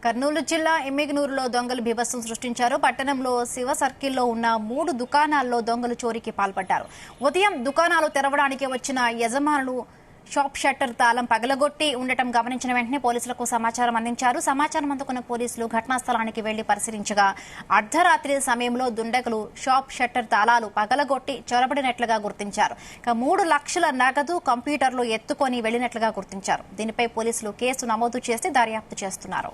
కర్నూలు జిల్లా ఎమ్మిగనూరులో దొంగలు బీభత్సం సృష్టించారు. పట్టణంలో శివ సర్కిల్లో ఉన్న 3 దుకాణాల్లో దొంగలు చోరీకి పాల్పడ్డారు. ఉదయం దుకాణాలు తెరవడానికి వచ్చిన యజమానులు షాప్ షట్టర్ తాళం పగలగొట్టి ఉండటం గమనించిన వెంటనే పోలీసులకు సమాచారం అందించారు. సమాచారం అందుకున్న పోలీసులు ఘటనా స్థలానికి వెళ్లి పరిశీలించగా అర్ధరాత్రి సమయంలో దుండగులు షాప్ షట్టర్ తాళాలు పగలగొట్టి చొరబడినట్లుగా గుర్తించారు. 3 లక్షల నగదు కంప్యూటర్లు ఎత్తుకొని వెళ్లినట్లుగా గుర్తించారు. దీనిపై పోలీసులు కేసు నమోదు చేసి దర్యాప్తు చేస్తున్నారు.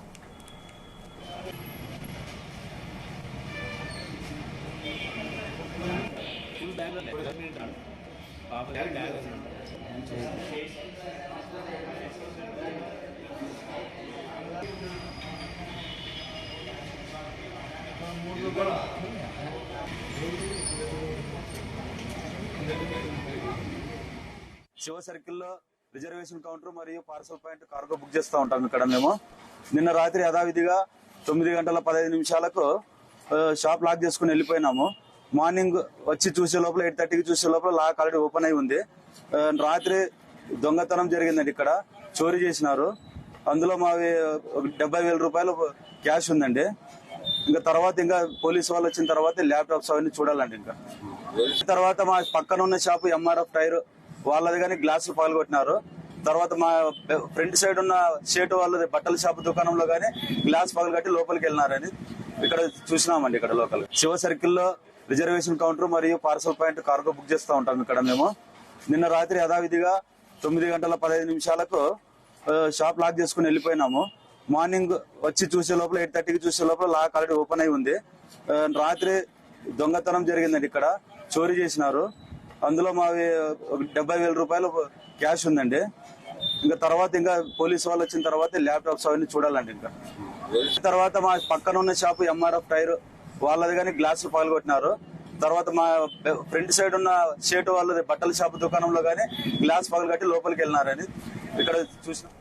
శివ సర్కిల్లో రిజర్వేషన్ కౌంటర్ మరియు పార్సల్ పాయింట్ కార్గో బుక్ చేస్తూ ఉంటాం. ఇక్కడ మేము నిన్న రాత్రి యథావిధిగా 9:15 షాప్ లాక్ చేసుకుని వెళ్ళిపోయినాము. మార్నింగ్ వచ్చి చూసే లోపల 8:30కి చూసే లోపల లాక్ ఆల్రెడీ ఓపెన్ అయి ఉంది. రాత్రి దొంగతనం జరిగిందండి. ఇక్కడ చోరీ చేసినారు. అందులో మావి 70,000 రూపాయలు క్యాష్ ఉందండి. ఇంకా పోలీసు వాళ్ళు వచ్చిన తర్వాత ల్యాప్టాప్స్ అవన్నీ చూడాలండి. ఇంకా తర్వాత మా పక్కన ఉన్న షాపు ఎంఆర్ఎఫ్ టైర్ వాళ్ళది కానీ గ్లాసులు పగలగొట్టినారు. తర్వాత మా ఫ్రంట్ సైడ్ ఉన్న షేటు వాళ్ళది బట్టల షాపు దుకాణంలో కానీ గ్లాస్ పగలగొట్టి లోపలికి వెళ్ళినారని ఇక్కడ చూసినామండి. ఇక్కడ లోకల్ శివ సర్కిల్లో రిజర్వేషన్ కౌంటర్ మరియు పార్సల్ పాయింట్ కార్గో బుక్ చేస్తూ ఉంటాం. ఇక్కడ మేము నిన్న రాత్రి యథావిధిగా 9:15 షాప్ లాక్ చేసుకుని వెళ్ళిపోయినాము. మార్నింగ్ వచ్చి చూసే లోపల 8:30కి చూసే లోపల లాక్ ఆల్రెడీ ఓపెన్ అయి ఉంది. రాత్రి దొంగతనం జరిగిందండి. ఇక్కడ చోరీ చేసినారు. అందులో మావి 70,000 రూపాయలు క్యాష్ ఉందండి. ఇంకా పోలీసు వాళ్ళు వచ్చిన తర్వాత ల్యాప్టాప్స్ అవన్నీ చూడాలండి. ఇంకా తర్వాత మా పక్కన ఉన్న షాపు ఎంఆర్ఎఫ్ టైర్ వాళ్ళది కానీ గ్లాసులు పగలగొట్టినారు. తర్వాత మా ఫ్రంట్ సైడ్ ఉన్న షేటు వాళ్ళది బట్టల షాపు దుకాణంలో కానీ గ్లాస్ పగలగొట్టి లోపలికి వెళ్ళినారని ఇక్కడ చూసినాం.